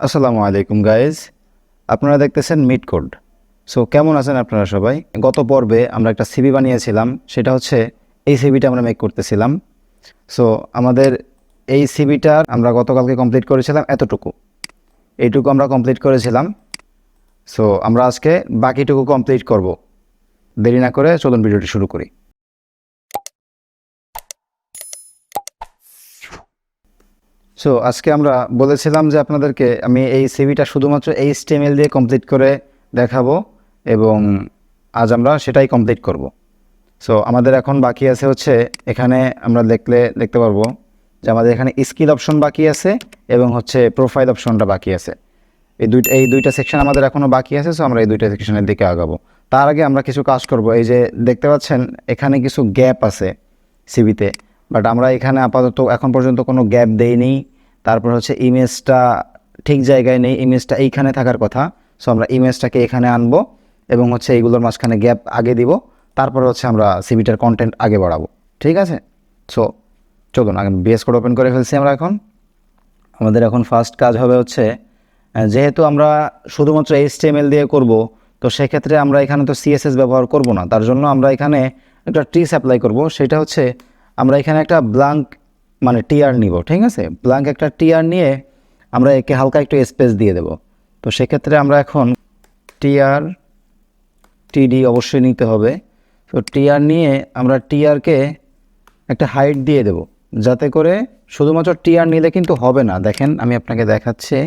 আসসালামু আলাইকুম গাইজ, আপনারা দেখতেছেন মিট কোড। সো কেমন আছেন আপনারা সবাই? গত পর্বে আমরা একটা সিভি বানিয়েছিলাম, সেটা হচ্ছে এই সিভিটা আমরা মেক করতেছিলাম। সো আমাদের এই সিভিটা আমরা গতকালকে কমপ্লিট করেছিলাম, এইটুকু আমরা কমপ্লিট করেছিলাম। সো আমরা আজকে বাকিটুকু কমপ্লিট করব। দেরি না করে চলুন ভিডিওটি শুরু করি। সো আজকে আমরা বলেছিলাম যে আপনাদেরকে আমি এই সিভিটা শুধুমাত্র HTML দিয়ে কমপ্লিট করে দেখাবো এবং আজ আমরা সেটাই কমপ্লিট করব। সো আমাদের এখন বাকি আছে হচ্ছে এখানে আমরা দেখতে পারবো যে আমাদের এখানে স্কিল অপশন বাকি আছে এবং হচ্ছে প্রোফাইল অপশনটা বাকি আছে। এই দুইটা সেকশন আমাদের এখনও বাকি আছে। সো আমরা এই দুইটা সেকশনের দিকে আগাবো। তার আগে আমরা কিছু কাজ করব। এই যে দেখতে পাচ্ছেন এখানে কিছু গ্যাপ আছে সিভিতে, বাট আমরা এখানে আপাতত এখন পর্যন্ত কোনো গ্যাপ দেইনি। তারপর হচ্ছে ইমেজটা ঠিক জায়গায় নেই, ইমেজটা এইখানে থাকার কথা। সো আমরা ইমেজটাকে এখানে আনবো এবং হচ্ছে এইগুলোর মাঝখানে গ্যাপ আগে দিব। তারপর হচ্ছে আমরা সিভিটার কন্টেন্ট আগে বাড়াবো, ঠিক আছে? সো চলুন আগে VS কোড ওপেন করে ফেলছি আমরা। আমাদের এখন ফার্স্ট কাজ হবে হচ্ছে, যেহেতু আমরা শুধুমাত্র HTML দিয়ে করব, তো সেক্ষেত্রে আমরা এখানে তো CSS ব্যবহার করব না। তার জন্য আমরা এখানে একটা ট্রিক্স অ্যাপ্লাই করব। সেটা হচ্ছে আমরা এখানে একটা ব্ল্যাঙ্ক মানে টিআর নিব, ঠিক আছে? ব্ল্যাঙ্ক একটা টিআর নিয়ে আমরা একে হালকা একটু স্পেস দিয়ে দেব। তো সেক্ষেত্রে আমরা এখন টিআর টিডি অবশ্যই নিতে হবে। তো টিআর নিয়ে আমরা টিআরকে একটা হাইট দিয়ে দেব, যাতে করে শুধুমাত্র টিআর নিলে কিন্তু হবে না। দেখেন আমি আপনাকে দেখাচ্ছি,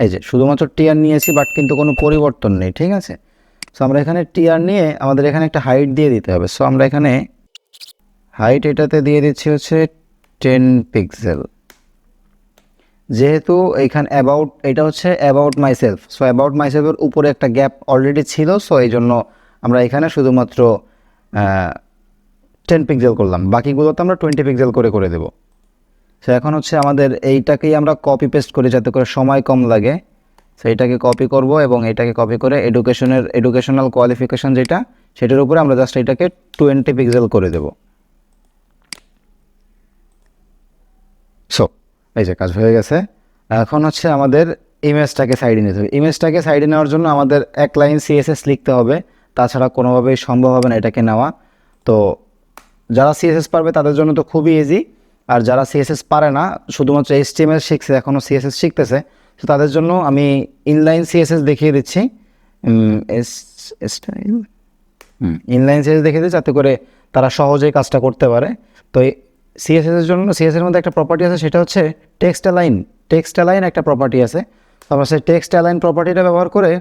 এই যে শুধুমাত্র টিআর নিয়েছি বাট কিন্তু কোনো পরিবর্তন নেই, ঠিক আছে? সো আমরা এখানে টিআর নিয়ে আমাদের এখানে একটা হাইট দিয়ে দিতে হবে। সো আমরা এখানে হাইট এটাতে দিয়ে দিচ্ছি হচ্ছে 10 পিক্সেল। যেহেতু এইখানে এটা হচ্ছে অ্যাবাউট মাইসেলফ, সো অ্যাবাউট মাইসেলফের উপরে একটা গ্যাপ অলরেডি ছিল। সো এই জন্য আমরা এখানে শুধুমাত্র 10 পিক্সেল করলাম, বাকিগুলোতে আমরা 20 পিক্সেল করে দেব। সো এখন হচ্ছে আমাদের এইটাকেই আমরা কপি পেস্ট করি যাতে করে সময় কম লাগে। সো এইটাকে কপি করব এবং এইটাকে কপি করে এডুকেশনাল কোয়ালিফিকেশন যেটা, সেটার উপরে আমরা জাস্ট এটাকে 20 পিক্সেল করে দেব। সো এই যে কাজ হয়ে গেছে। এখন হচ্ছে আমাদের ইমেজটাকে সাইডে নিতে হবে। ইমেজটাকে সাইডে নেওয়ার জন্য আমাদের এক লাইন CSS লিখতে হবে, তাছাড়া কোনোভাবেই সম্ভব হবে না এটাকে নেওয়া। তো যারা CSS পারবে তাদের জন্য তো খুবই ইজি, আর যারা CSS পারে না, শুধুমাত্র HTML শিখছে, এখনও CSS শিখতেছে, তো তাদের জন্য আমি ইনলাইন CSS দেখিয়ে দিচ্ছি। ইনলাইন CSS দেখিয়ে দিচ্ছি যাতে করে তারা সহজেই কাজটা করতে পারে। তো CSS এর জন্য CSS এর মধ্যে একটা প্রপার্টি আছে, সেটা হচ্ছে টেক্সট অ্যালাইন একটা প্রপার্টি আছে। তো আমরা সেই টেক্সট অ্যালাইন প্রপার্টিটা ব্যবহার করে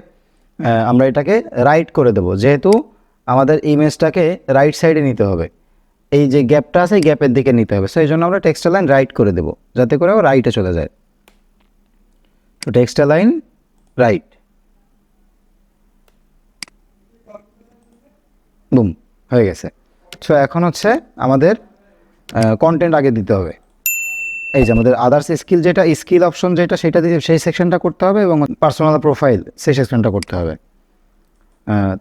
আমরা এটাকে রাইট করে দেবো। যেহেতু আমাদের ইমেজটাকে রাইট সাইডে নিতে হবে, এই যে গ্যাপটা আছে এই গ্যাপের দিকে নিতে হবে। সো এই জন্য আমরা টেক্সট অ্যালাইন রাইট করে দেবো যাতে করে ও রাইটে চলে যায়। তো টেক্সট অ্যালাইন রাইট, বুম, হয়ে গেছে। সো এখন হচ্ছে আমাদের কন্টেন্ট আগে দিতে হবে। এই যে আমাদের আদার্স স্কিল অপশন যেটা, সেটা দিয়ে সেই সেকশনটা করতে হবে এবং পার্সোনাল প্রোফাইল সেই সেকশনটা করতে হবে।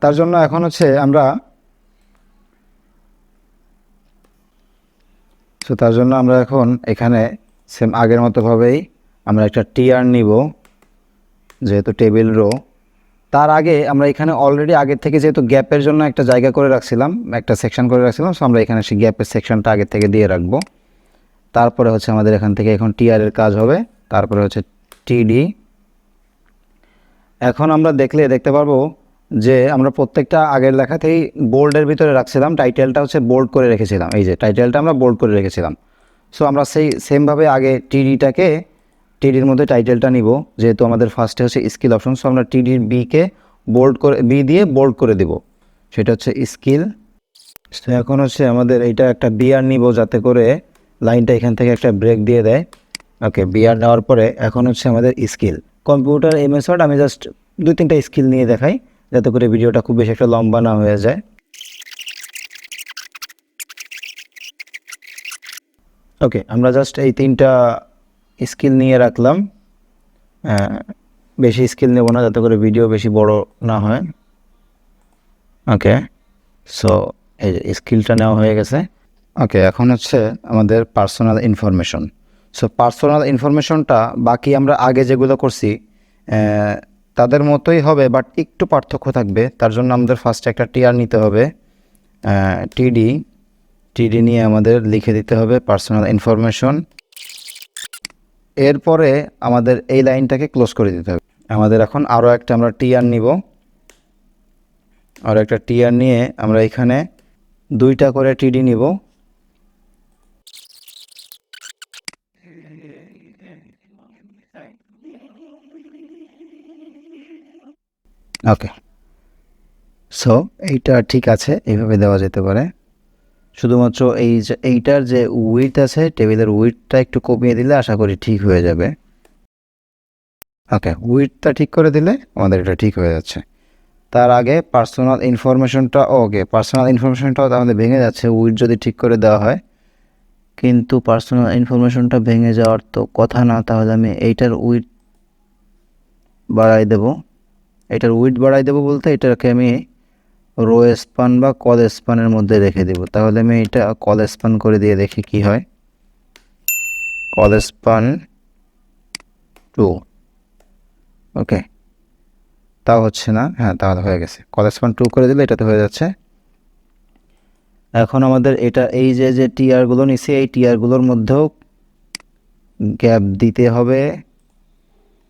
তার জন্য এখন হচ্ছে আমরা এখন এখানে সেম আগের মতোভাবেই আমরা একটা টিআর নিব, যেহেতু টেবিল রো। তার আগে আমরা এখানে অলরেডি আগের থেকে যেহেতু গ্যাপের জন্য একটা জায়গা করে রাখছিলাম, একটা সেকশন করে রাখছিলাম, সো আমরা এখানে সেই গ্যাপের সেকশনটা আগের থেকে দিয়ে রাখবো। তারপরে হচ্ছে আমাদের এখান থেকে এখন টিআরের কাজ হবে, তারপরে হচ্ছে টিডি। এখন আমরা দেখতে পারবো যে আমরা প্রত্যেকটা আগের লেখাতেই বোল্ডের ভিতরে রাখছিলাম, টাইটেলটা হচ্ছে বোল্ড করে রেখেছিলাম। এই যে টাইটেলটা আমরা বোল্ড করে রেখেছিলাম। সো আমরা সেই সেমভাবে আগে টিডির মধ্যে টাইটেলটা নিব, যেহেতু আমাদের ফার্স্টে হচ্ছে স্কিল অপশন। সো আমরা টিডির বি দিয়ে বোল্ড করে দেব, সেটা হচ্ছে স্কিল। তো এখন হচ্ছে আমাদের এইটা একটা বিআর নিব যাতে করে লাইনটা এখান থেকে একটা ব্রেক দিয়ে দেয়। ওকে, বিআর নেওয়ার পরে এখন হচ্ছে আমাদের স্কিল কম্পিউটার এই মেথড। আমি জাস্ট 2-3টা স্কিল নিয়ে দেখাই যাতে করে ভিডিওটা খুব বেশি একটা লম্বা না হয়ে যায়। ওকে, আমরা জাস্ট এই 3টা স্কিল নিয়ে রাখলাম, বেশি স্কিল নেব না যাতে করে ভিডিও বেশি বড় না হয়। ওকে, সো এই যে স্কিলটা নেওয়া হয়ে গেছে। ওকে, এখন হচ্ছে আমাদের পার্সোনাল ইনফরমেশন। সো পার্সোনাল ইনফরমেশনটা বাকি আমরা আগে যেগুলো করছি তাদের মতোই হবে, বাট একটু পার্থক্য থাকবে। তার জন্য আমাদের ফার্স্টে একটা টিআর নিতে হবে, টিডি নিয়ে আমাদের লিখে দিতে হবে পার্সোনাল ইনফরমেশন। এরপরে আমাদের এই লাইনটাকে ক্লোজ করে দিতে হবে। আমাদের এখন আরও একটা আমরা টিআর নিব, আর একটা টিআর নিয়ে আমরা এখানে 2টা করে টিডি নিব। ওকে, সো এইটা ঠিক আছে, এইভাবে দেওয়া যেতে পারে। শুধুমাত্র এইটার যে উইডথ আছে, টেবিলের উইডথটা একটু কমিয়ে দিলে আশা করি ঠিক হয়ে যাবে। ওকে, উইডথটা ঠিক করে দিলে আমাদের এটা ঠিক হয়ে যাচ্ছে। তার আগে পার্সোনাল ইনফরমেশনটাও তাহলে ভেঙে যাচ্ছে উইডথ যদি ঠিক করে দেওয়া হয়, কিন্তু পার্সোনাল ইনফরমেশনটা ভেঙে যাওয়ার তো কথা না। তাহলে আমি এইটার উইডথ বাড়াই দেব। বলতে এটাকে আমি রো স্পান বা কল স্পানের মধ্যে রেখে দেব। তাহলে আমি এটা কল স্পান করে দিয়ে দেখি কি হয়। কল স্পান 2, ওকে, তাও হচ্ছে না। হ্যাঁ, তাহলে হয়ে গেছে। কল স্পান 2 করে দিলে এটাতে হয়ে যাচ্ছে। এখন আমাদের এটা এই যে টিআরগুলো নিছি, এই টিআরগুলোর মধ্যেও গ্যাপ দিতে হবে।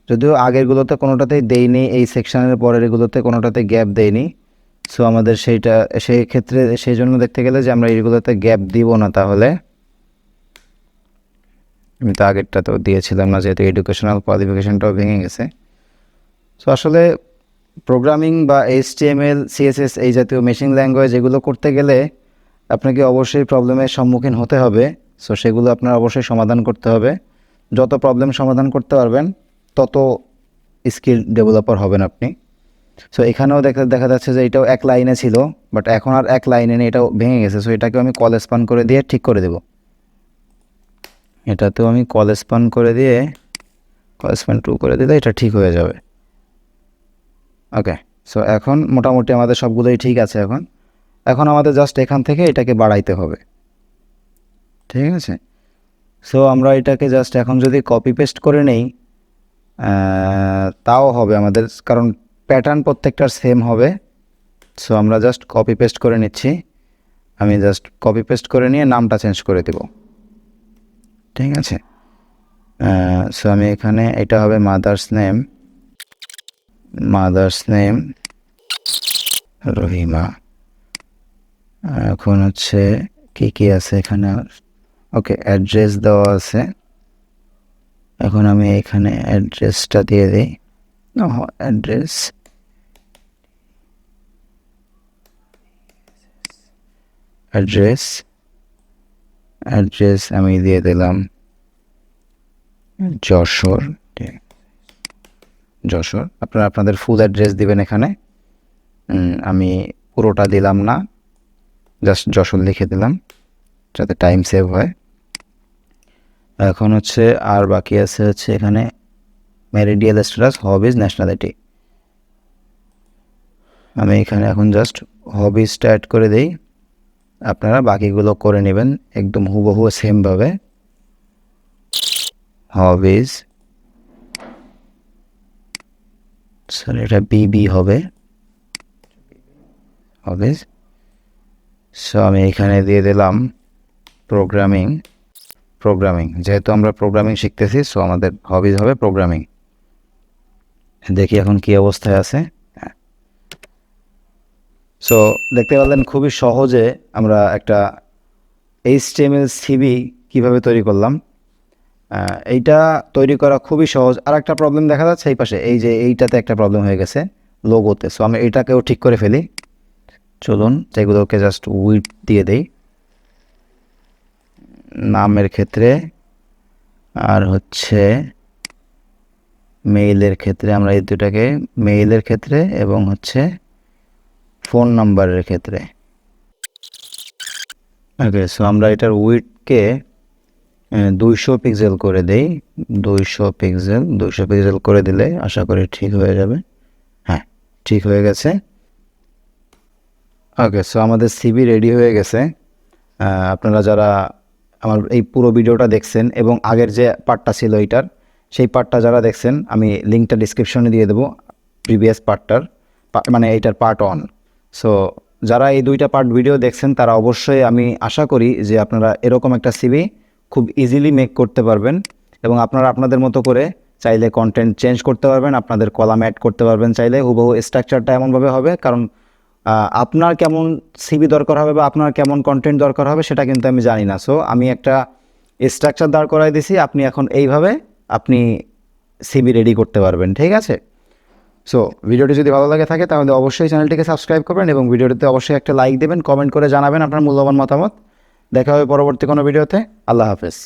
যদিও আগেরগুলোতে কোনোটাতেই দেইনি, এই সেকশনের পরের এগুলোতে কোনোটাতে গ্যাপ দেয়নি। সো আমাদের সেই ক্ষেত্রে সেই জন্য দেখতে গেলে যে আমরা এইগুলোতে গ্যাপ দিব না। তাহলে আমি তো আগেরটাতেও দিয়েছিলাম না, যেহেতু এডুকেশনাল কোয়ালিফিকেশনটাও ভেঙে গেছে। সো আসলে প্রোগ্রামিং বা HTML CSS এই জাতীয় মেশিন ল্যাঙ্গুয়েজ এগুলো করতে গেলে আপনাকে অবশ্যই প্রবলেমের সম্মুখীন হতে হবে। সো সেগুলো আপনার অবশ্যই সমাধান করতে হবে। যত প্রবলেম সমাধান করতে পারবেন তত স্কিল ডেভেলপার হবেন আপনি। সো এখানেও দেখা যাচ্ছে যে এটাও এক লাইনে ছিল, বাট এখন আর এক লাইনে নেই, এটাও ভেঙে গেছে। সো এটাকেও আমি কল স্পান করে দিয়ে ঠিক করে দেব। এটাতেও আমি কল স্পান 2 করে দিলে এটা ঠিক হয়ে যাবে। ওকে, সো এখন মোটামুটি আমাদের সবগুলোই ঠিক আছে। এখন আমাদের জাস্ট এখান থেকে এটাকে বাড়াইতে হবে, ঠিক আছে। সো আমরা এটাকে জাস্ট এখন যদি কপি পেস্ট করে নেই তাও হবে আমাদের, কারণ প্যাটার্ন প্রত্যেকটার সেম হবে। সো আমরা জাস্ট কপি পেস্ট করে নিচ্ছি। আমি জাস্ট কপি পেস্ট করে নিয়ে নামটা চেঞ্জ করে দেব, ঠিক আছে। সো আমি এখানে এটা হবে মাদার্স নেম রহিমা। এখন হচ্ছে কি আছে এখানে। ওকে, অ্যাড্রেস দেওয়া আছে। এখন আমি এখানে অ্যাড্রেসটা দিয়ে দিই। অ্যাড্রেস আমি দিয়ে দিলাম যশোর। আপনারা আপনাদের ফুল অ্যাড্রেস দিবেন এখানে। আমি পুরোটা দিলাম না, জাস্ট যশোর লিখে দিলাম যাতে টাইম সেভ হয়। এখন হচ্ছে আর বাকি আছে হচ্ছে এখানে ম্যারিডিয়াল স্ট্যাটাস, হবিজ, ন্যাশনালিটি। আমি এখানে এখন জাস্ট হবিজটা অ্যাড করে দিই। আপনারা বাকিগুলো করে নেবেন একদম হুবহু সেমভাবে। হবিজ, স্যার এটা বিবি হবে, হবিজ। সো আমি এখানে দিয়ে দিলাম প্রোগ্রামিং। যেহেতু আমরা প্রোগ্রামিং শিখতেছি, সো আমাদের হবিজ হবে প্রোগ্রামিং। দেখি এখন কি অবস্থায় আছে। সো দেখতে পারলেন খুবই সহজে আমরা একটা HTML CV কিভাবে তৈরি করলাম। এইটা তৈরি করা খুবই সহজ। আর একটা প্রবলেম দেখা যাচ্ছে এই পাশে, এই যে এইটাতে একটা প্রবলেম হয়ে গেছে লোগোতে। সো আমি এটাকেও ঠিক করে ফেলি। চলুন যেগুলোকে জাস্ট উইডথ দিয়ে দেই নামের ক্ষেত্রে, আর হচ্ছে মেইলের ক্ষেত্রে। আমরা এই দুটাকে মেইলের ক্ষেত্রে এবং হচ্ছে ফোন নাম্বারের ক্ষেত্রে। ওকে, সো আমরা এটার উইডথকে 200 পিক্সেল করে দেই। 200 পিক্সেল করে দিলে আশা করি ঠিক হয়ে যাবে। হ্যাঁ, ঠিক হয়ে গেছে। ওকে, সো আমাদের CV রেডি হয়ে গেছে। আপনারা যারা আমার এই পুরো ভিডিওটা দেখছেন এবং আগের যে পার্টটা ছিল এইটার, সেই পার্টটা যারা দেখছেন আমি লিঙ্কটা ডিসক্রিপশনে দিয়ে দেবো, প্রিভিয়াস পার্টটার, মানে এইটার পার্ট 1। সো যারা এই 2টা পার্ট ভিডিও দেখছেন তারা অবশ্যই, আমি আশা করি যে আপনারা এরকম একটা সিভি খুব ইজিলি মেক করতে পারবেন এবং আপনারা আপনাদের মতো করে চাইলে কন্টেন্ট চেঞ্জ করতে পারবেন, আপনাদের কলাম অ্যাড করতে পারবেন চাইলে। হুবহু স্ট্রাকচারটা এমনভাবে হবে, কারণ আপনার কেমন সিভি দরকার হবে বা আপনার কেমন কন্টেন্ট দরকার হবে সেটা কিন্তু আমি জানি না। সো আমি একটা স্ট্রাকচার দাঁড় করাই দিছি, আপনি এখন এইভাবে আপনি সিভি রেডি করতে পারবেন, ঠিক আছে? সো ভিডিওটি যদি ভালো লাগে থাকে তাহলে অবশ্যই চ্যানেলটিকে সাবস্ক্রাইব করবেন এবং ভিডিওটিতে অবশ্যই একটা লাইক দেবেন, কমেন্ট করে জানাবেন আপনার মূল্যবান মতামত। দেখা হবে পরবর্তী কোনো ভিডিওতে। আল্লাহ হাফেজ।